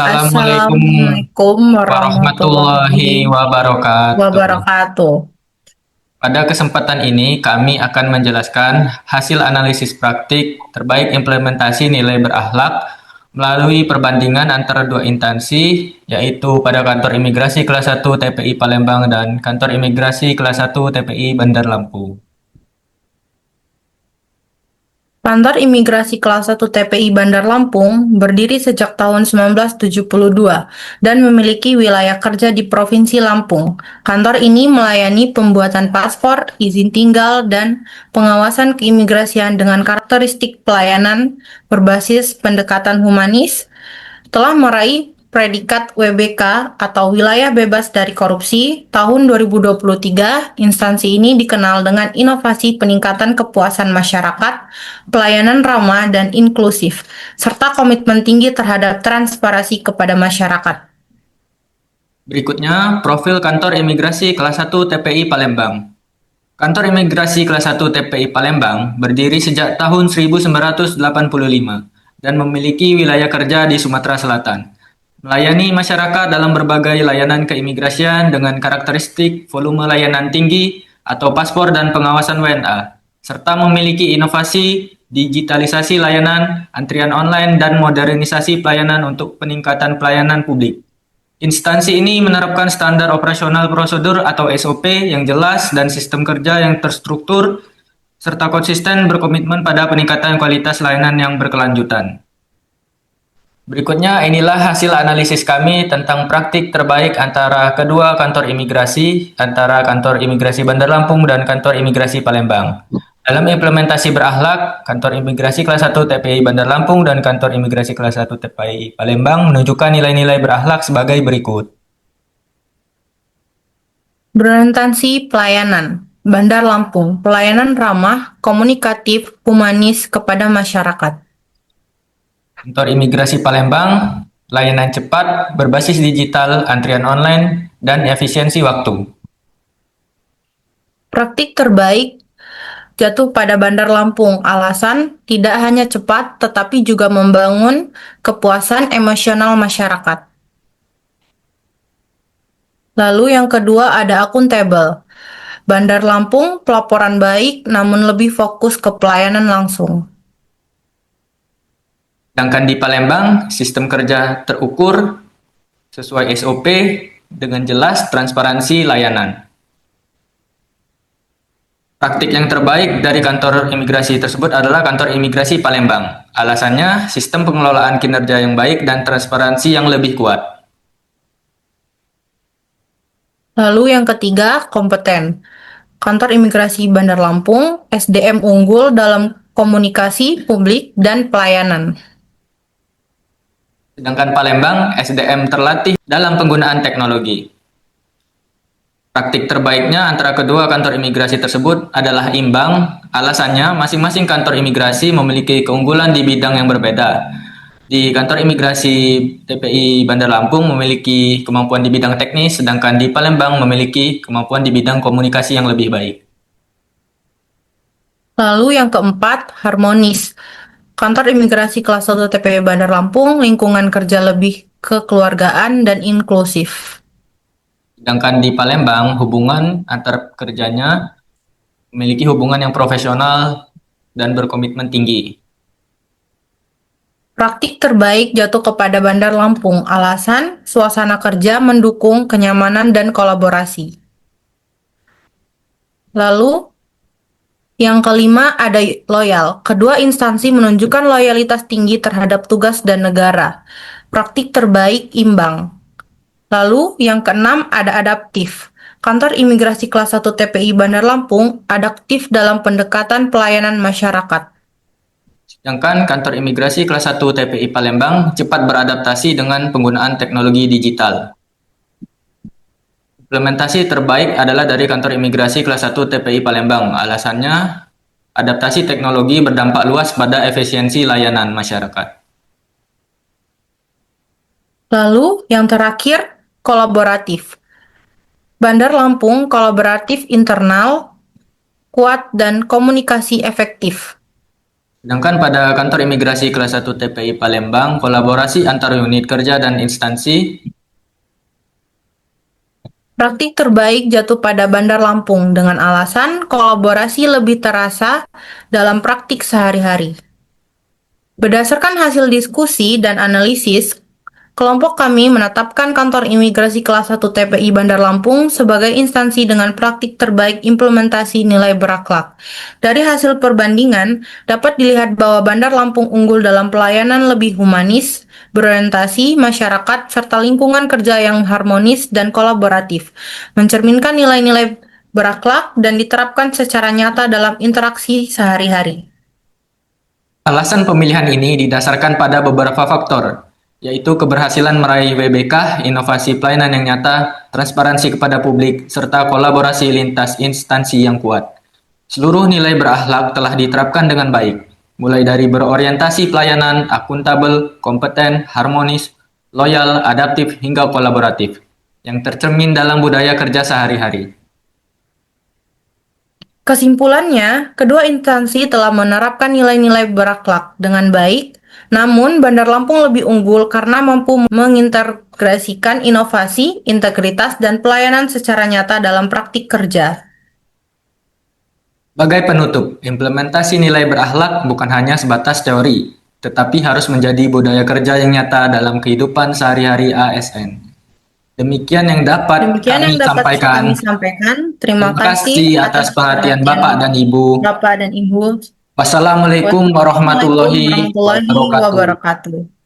Assalamualaikum Assalamualaikum warahmatullahi warahmatullahi wabarakatuh. wabarakatuh. Pada kesempatan ini, kami akan menjelaskan hasil analisis praktik terbaik implementasi nilai berakhlak melalui perbandingan antara dua instansi, yaitu pada Kantor Imigrasi Kelas 1 TPI Palembang dan Kantor Imigrasi Kelas 1 TPI Bandar Lampung. Kantor Imigrasi Kelas 1 TPI Bandar Lampung berdiri sejak tahun 1972 dan memiliki wilayah kerja di Provinsi Lampung. Kantor ini melayani pembuatan paspor, izin tinggal, dan pengawasan keimigrasian dengan karakteristik pelayanan berbasis pendekatan humanis, telah meraih predikat WBK atau Wilayah Bebas dari Korupsi tahun 2023. Instansi ini dikenal dengan inovasi peningkatan kepuasan masyarakat, pelayanan ramah dan inklusif, serta komitmen tinggi terhadap transparansi kepada masyarakat. Berikutnya, profil Kantor Imigrasi Kelas 1 TPI Palembang. Kantor Imigrasi Kelas 1 TPI Palembang berdiri sejak tahun 1985 dan memiliki wilayah kerja di Sumatera Selatan. Melayani masyarakat dalam berbagai layanan keimigrasian dengan karakteristik volume layanan tinggi atau paspor dan pengawasan WNA, serta memiliki inovasi digitalisasi layanan, antrian online, dan modernisasi pelayanan untuk peningkatan pelayanan publik. Instansi ini menerapkan standar operasional prosedur atau SOP yang jelas dan sistem kerja yang terstruktur, serta konsisten berkomitmen pada peningkatan kualitas layanan yang berkelanjutan. Berikutnya, inilah hasil analisis kami tentang praktik terbaik antara kedua kantor imigrasi, antara Kantor Imigrasi Bandar Lampung dan Kantor Imigrasi Palembang. Dalam implementasi berakhlak, Kantor Imigrasi Kelas 1 TPI Bandar Lampung dan Kantor Imigrasi Kelas 1 TPI Palembang menunjukkan nilai-nilai berakhlak sebagai berikut. Berorientasi pelayanan Bandar Lampung, pelayanan ramah, komunikatif, humanis kepada masyarakat. Kantor Imigrasi Palembang, layanan cepat, berbasis digital, antrian online, dan efisiensi waktu. Praktik terbaik jatuh pada Bandar Lampung. Alasan tidak hanya cepat, tetapi juga membangun kepuasan emosional masyarakat. Lalu yang kedua ada akuntabel. Bandar Lampung pelaporan baik, namun lebih fokus ke pelayanan langsung. Sedangkan di Palembang, sistem kerja terukur sesuai SOP dengan jelas transparansi layanan. Praktik yang terbaik dari kantor imigrasi tersebut adalah Kantor Imigrasi Palembang. Alasannya, sistem pengelolaan kinerja yang baik dan transparansi yang lebih kuat. Lalu yang ketiga, kompeten. Kantor Imigrasi Bandar Lampung, SDM unggul dalam komunikasi publik dan pelayanan. Sedangkan Palembang, SDM terlatih dalam penggunaan teknologi. Praktik terbaiknya antara kedua kantor imigrasi tersebut adalah imbang. Alasannya, masing-masing kantor imigrasi memiliki keunggulan di bidang yang berbeda. Di kantor imigrasi TPI Bandar Lampung memiliki kemampuan di bidang teknis, sedangkan di Palembang memiliki kemampuan di bidang komunikasi yang lebih baik. Lalu yang keempat, harmonis. Kantor Imigrasi Kelas 1 TPI Bandar Lampung, lingkungan kerja lebih kekeluargaan dan inklusif. Sedangkan di Palembang, hubungan antar kerjanya memiliki hubungan yang profesional dan berkomitmen tinggi. Praktik terbaik jatuh kepada Bandar Lampung. Alasan, suasana kerja mendukung kenyamanan dan kolaborasi. Lalu, yang kelima ada loyal. Kedua instansi menunjukkan loyalitas tinggi terhadap tugas dan negara. Praktik terbaik imbang. Lalu, yang keenam ada adaptif. Kantor Imigrasi Kelas 1 TPI Bandar Lampung adaptif dalam pendekatan pelayanan masyarakat. Sedangkan kantor imigrasi kelas 1 TPI Palembang cepat beradaptasi dengan penggunaan teknologi digital. Implementasi terbaik adalah dari kantor imigrasi kelas 1 TPI Palembang. Alasannya, adaptasi teknologi berdampak luas pada efisiensi layanan masyarakat. Lalu, yang terakhir, kolaboratif. Bandar Lampung kolaboratif internal, kuat dan komunikasi efektif. Sedangkan pada kantor imigrasi kelas 1 TPI Palembang, kolaborasi antar unit kerja dan instansi. Praktik terbaik jatuh pada Bandar Lampung dengan alasan kolaborasi lebih terasa dalam praktik sehari-hari. Berdasarkan hasil diskusi dan analisis, kelompok kami menetapkan kantor imigrasi kelas 1 TPI Bandar Lampung sebagai instansi dengan praktik terbaik implementasi nilai berakhlak. Dari hasil perbandingan, dapat dilihat bahwa Bandar Lampung unggul dalam pelayanan lebih humanis, berorientasi, masyarakat, serta lingkungan kerja yang harmonis dan kolaboratif, mencerminkan nilai-nilai berakhlak dan diterapkan secara nyata dalam interaksi sehari-hari. Alasan pemilihan ini didasarkan pada beberapa faktor, yaitu keberhasilan meraih WBK, inovasi pelayanan yang nyata, transparansi kepada publik, serta kolaborasi lintas instansi yang kuat. Seluruh nilai berakhlak telah diterapkan dengan baik, mulai dari berorientasi pelayanan, akuntabel, kompeten, harmonis, loyal, adaptif, hingga kolaboratif, yang tercermin dalam budaya kerja sehari-hari. Kesimpulannya, kedua instansi telah menerapkan nilai-nilai berakhlak dengan baik, namun Bandar Lampung lebih unggul karena mampu mengintegrasikan inovasi, integritas, dan pelayanan secara nyata dalam praktik kerja. Sebagai penutup, implementasi nilai berakhlak bukan hanya sebatas teori, tetapi harus menjadi budaya kerja yang nyata dalam kehidupan sehari-hari ASN. Demikian yang dapat kami sampaikan. sampaikan. Terima Terima kasih kasih atas atas perhatian perhatian Bapak dan Ibu. Bapak dan Ibu. Wassalamualaikum Wassalamualaikum warahmatullahi warahmatullahi wabarakatuh. wabarakatuh.